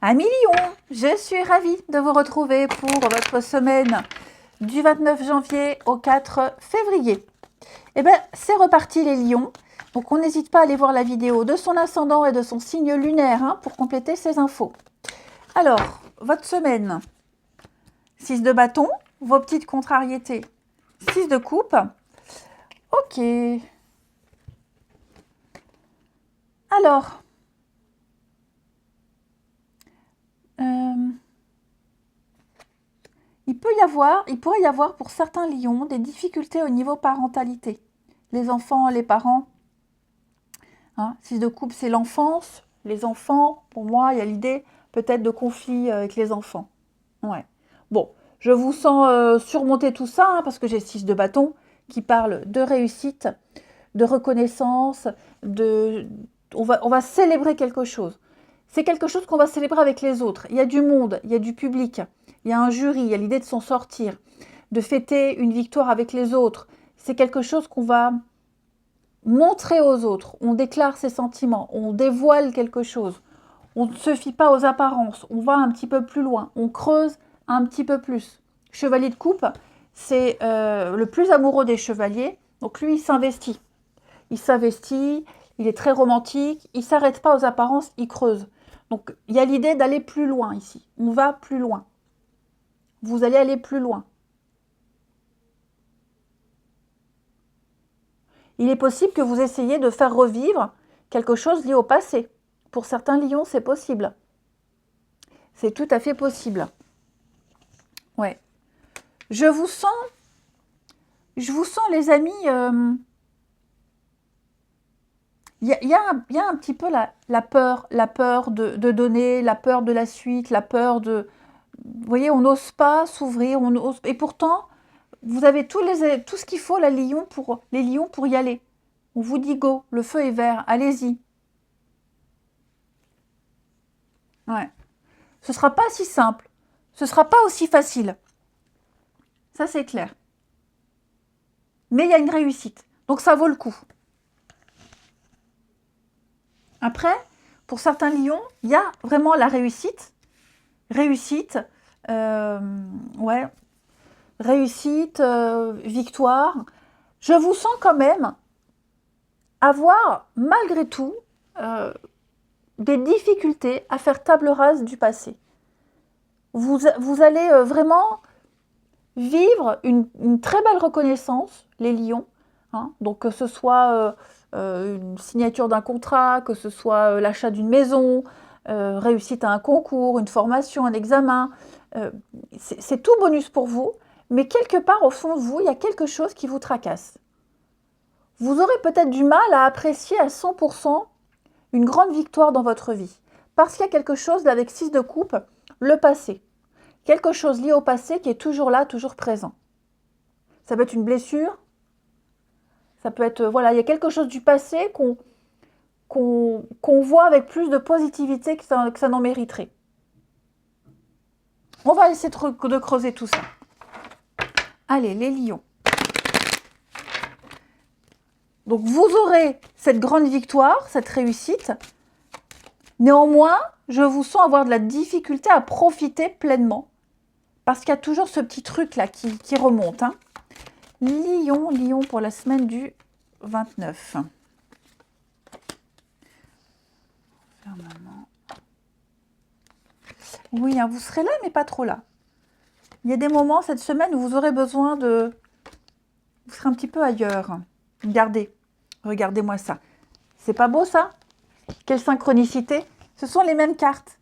Amis Lion, je suis ravie de vous retrouver pour votre semaine du 29 janvier au 4 février. Eh bien, c'est reparti les lions. Donc, on n'hésite pas à aller voir la vidéo de son ascendant et de son signe lunaire pour compléter ces infos. Alors, votre semaine, 6 de bâton, vos petites contrariétés, 6 de coupe. Ok. Alors, il pourrait y avoir pour certains lions des difficultés au niveau parentalité. Les enfants, les parents. 6 de coupe, c'est l'enfance. Les enfants, pour moi, il y a l'idée peut-être de conflit avec les enfants. Ouais. Bon, je vous sens surmonter tout ça, parce que j'ai 6 de bâton qui parle de réussite, de reconnaissance, on va célébrer quelque chose. C'est quelque chose qu'on va célébrer avec les autres. Il y a du monde, il y a du public, il y a un jury, il y a l'idée de s'en sortir, de fêter une victoire avec les autres. C'est quelque chose qu'on va montrer aux autres. On déclare ses sentiments, on dévoile quelque chose. On ne se fie pas aux apparences, on va un petit peu plus loin, on creuse un petit peu plus. Chevalier de coupe, c'est le plus amoureux des chevaliers, donc lui il s'investit. Il s'investit, il est très romantique, il ne s'arrête pas aux apparences, il creuse. Donc il y a l'idée d'aller plus loin ici, on va plus loin. Vous allez aller plus loin. Il est possible que vous essayiez de faire revivre quelque chose lié au passé. Pour certains lions, c'est possible. C'est tout à fait possible. Ouais. Je vous sens les amis, il y a un petit peu la peur de donner, la peur de la suite, la peur de... Vous voyez, on n'ose pas s'ouvrir, et pourtant, vous avez tout ce qu'il faut, les lions, pour y aller. On vous dit go, le feu est vert, allez-y. Ouais. Ce ne sera pas si simple, ce ne sera pas aussi facile. Ça, c'est clair. Mais il y a une réussite, donc ça vaut le coup. Après, pour certains lions, il y a vraiment la réussite. Réussite, ouais. Réussite, victoire. Je vous sens quand même avoir, malgré tout, des difficultés à faire table rase du passé. Vous allez vraiment vivre une très belle reconnaissance, les lions. Donc que ce soit une signature d'un contrat, que ce soit l'achat d'une maison, réussite à un concours, une formation, un examen. C'est tout bonus pour vous, mais quelque part au fond de vous, il y a quelque chose qui vous tracasse. Vous aurez peut-être du mal à apprécier à 100% une grande victoire dans votre vie, parce qu'il y a quelque chose là, avec 6 de coupe, le passé. Quelque chose lié au passé qui est toujours là, toujours présent. Ça peut être une blessure, ça peut être, voilà, il y a quelque chose du passé qu'on voit avec plus de positivité que ça n'en mériterait. On va essayer de creuser tout ça. Allez, les lions. Donc, vous aurez cette grande victoire, cette réussite. Néanmoins, je vous sens avoir de la difficulté à profiter pleinement. Parce qu'il y a toujours ce petit truc-là qui remonte. Lion pour la semaine du 29. Oui, vous serez là, mais pas trop là. Il y a des moments cette semaine où vous aurez besoin de... Vous serez un petit peu ailleurs. Regardez-moi ça. C'est pas beau ça? Quelle synchronicité! Ce sont les mêmes cartes.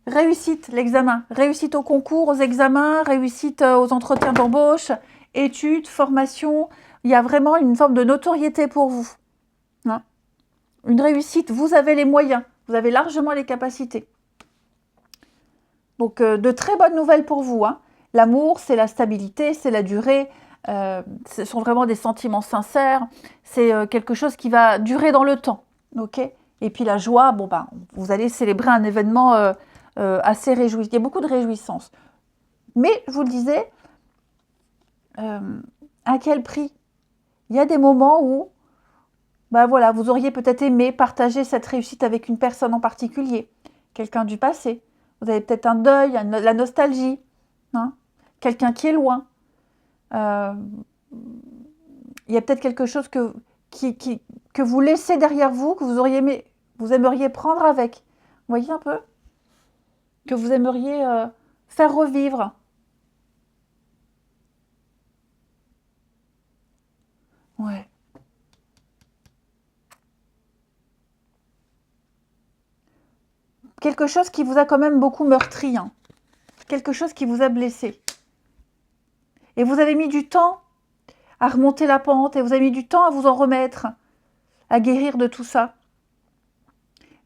Réussite, l'examen. Réussite au concours, aux examens, réussite aux entretiens d'embauche, études, formation. Il y a vraiment une forme de notoriété pour vous. Une réussite, vous avez les moyens. Vous avez largement les capacités. Donc, de très bonnes nouvelles pour vous. L'amour, c'est la stabilité, c'est la durée. Ce sont vraiment des sentiments sincères. C'est quelque chose qui va durer dans le temps. Et puis la joie, vous allez célébrer un événement assez réjouissant. Il y a beaucoup de réjouissance. Mais, je vous le disais, à quel prix? Il y a des moments où vous auriez peut-être aimé partager cette réussite avec une personne en particulier, quelqu'un du passé. Vous avez peut-être un deuil, la nostalgie, hein, quelqu'un qui est loin. Euh, il y a peut-être quelque chose que vous laissez derrière vous, que vous aimeriez prendre avec. Vous voyez un peu? Que vous aimeriez faire revivre. Ouais. Quelque chose qui vous a quand même beaucoup meurtri, hein. Quelque chose qui vous a blessé. Et vous avez mis du temps à remonter la pente, et vous avez mis du temps à vous en remettre, à guérir de tout ça.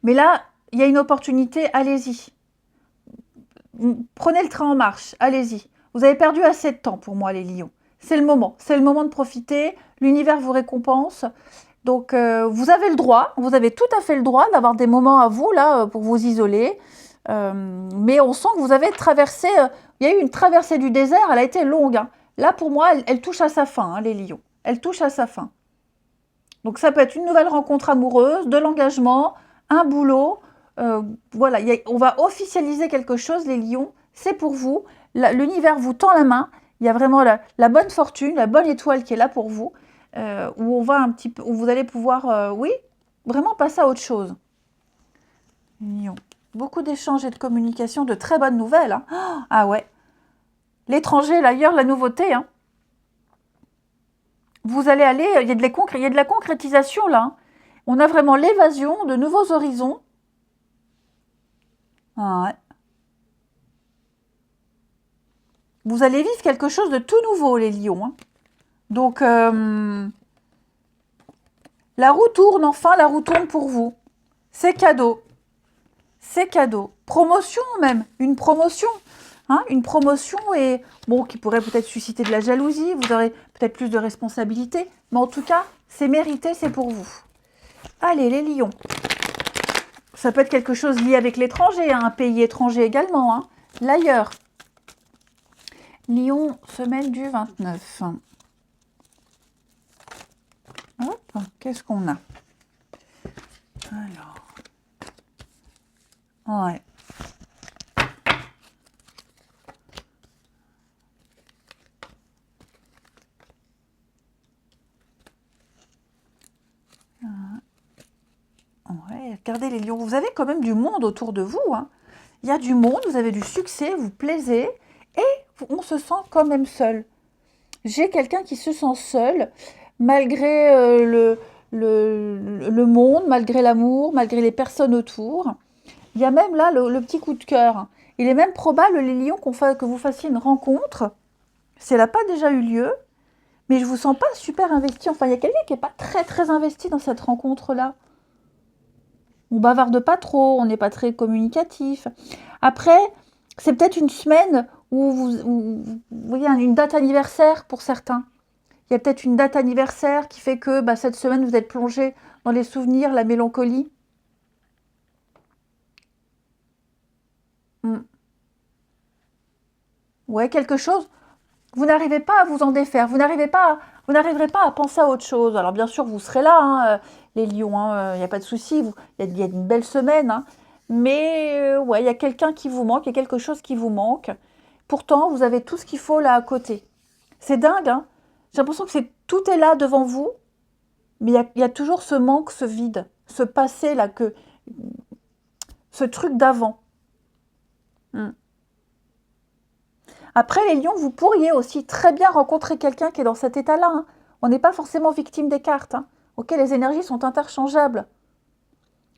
Mais là, il y a une opportunité, allez-y. Prenez le train en marche, allez-y. Vous avez perdu assez de temps pour moi, les lions. C'est le moment de profiter, l'univers vous récompense. Donc, vous avez le droit, vous avez tout à fait le droit d'avoir des moments à vous, là, pour vous isoler. Mais on sent que vous avez traversé, il y a eu une traversée du désert, elle a été longue, hein. Là, pour moi, elle touche à sa fin, hein, les lions. Elle touche à sa fin. Donc, ça peut être une nouvelle rencontre amoureuse, de l'engagement, un boulot. Voilà, on va officialiser quelque chose, les lions. C'est pour vous. L'univers vous tend la main. Il y a vraiment la bonne fortune, la bonne étoile qui est là pour vous. Où on va un petit peu, où vous allez pouvoir, oui, vraiment passer à autre chose. Lion. Beaucoup d'échanges et de communication, de très bonnes nouvelles, hein. Ah ouais. L'étranger, l'ailleurs, la nouveauté, hein. Vous allez aller, il y a de la concrétisation là, hein. On a vraiment l'évasion de nouveaux horizons. Ah ouais. Vous allez vivre quelque chose de tout nouveau, les lions, hein. Donc, la roue tourne, enfin, la roue tourne pour vous. C'est cadeau. C'est cadeau. Promotion même, une promotion. Hein, une promotion et bon, qui pourrait peut-être susciter de la jalousie, vous aurez peut-être plus de responsabilités, mais en tout cas, c'est mérité, c'est pour vous. Allez, les lions. Ça peut être quelque chose lié avec l'étranger, hein, un pays étranger également, hein, l'ailleurs. Lion, semaine du 29. Hop, qu'est-ce qu'on a? Alors, ouais. Ouais, regardez les lions, vous avez quand même du monde autour de vous, hein. Il y a du monde, vous avez du succès, vous plaisez, et on se sent quand même seul. J'ai quelqu'un qui se sent seul, malgré le monde, malgré l'amour, malgré les personnes autour. Il y a même là le petit coup de cœur. Il est même probable, les lions, que vous fassiez une rencontre, si elle n'a pas déjà eu lieu, mais je ne vous sens pas super investi. Enfin, il y a quelqu'un qui n'est pas très très investi dans cette rencontre-là. On bavarde pas trop, on n'est pas très communicatif. Après, c'est peut-être une semaine où vous voyez une date anniversaire pour certains. Il y a peut-être une date anniversaire qui fait que cette semaine, vous êtes plongé dans les souvenirs, la mélancolie. Mm. Ouais, quelque chose. Vous n'arrivez pas à vous en défaire. Vous n'arriverez pas à penser à autre chose. Alors bien sûr, vous serez là, hein, les lions. Hein, il n'y a pas de souci. Il y a une belle semaine. Hein. Mais ouais, il y a quelqu'un qui vous manque. Il y a quelque chose qui vous manque. Pourtant, vous avez tout ce qu'il faut là à côté. C'est dingue. Hein. J'ai l'impression que tout est là devant vous. Mais il y a toujours ce manque, ce vide, ce passé là, ce truc d'avant. Mm. Après, les lions, vous pourriez aussi très bien rencontrer quelqu'un qui est dans cet état-là. Hein. On n'est pas forcément victime des cartes. Hein. Ok, les énergies sont interchangeables.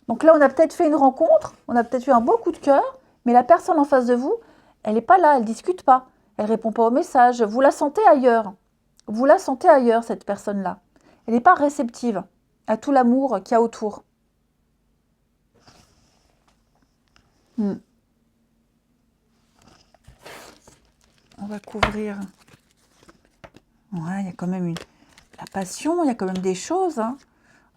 Donc là, on a peut-être fait une rencontre, on a peut-être eu un beau coup de cœur, mais la personne en face de vous, elle n'est pas là, elle ne discute pas, elle ne répond pas aux messages. Vous la sentez ailleurs. Vous la sentez ailleurs, cette personne-là. Elle n'est pas réceptive à tout l'amour qu'il y a autour. Hmm. On va couvrir. Ouais, il y a quand même la passion, il y a quand même des choses. Hein.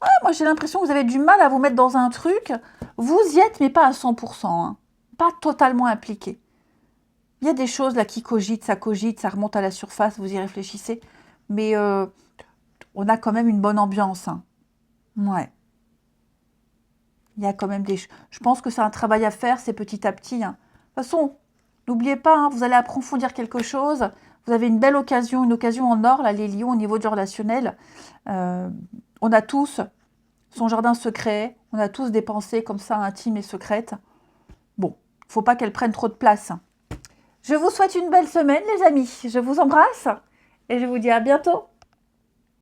Ouais, moi, j'ai l'impression que vous avez du mal à vous mettre dans un truc. Vous y êtes, mais pas à 100%. Hein. Pas totalement impliqué. Il y a des choses là qui cogitent, ça remonte à la surface, vous y réfléchissez. Mais on a quand même une bonne ambiance. Hein. Ouais. Il y a quand même des... Je pense que c'est un travail à faire, c'est petit à petit. Hein. façon, n'oubliez pas, hein, vous allez approfondir quelque chose. Vous avez une belle occasion, une occasion en or, là, les lions, au niveau du relationnel. On a tous son jardin secret, on a tous des pensées comme ça, intimes et secrètes. Bon, faut pas qu'elles prennent trop de place. Je vous souhaite une belle semaine, les amis. Je vous embrasse et je vous dis à bientôt.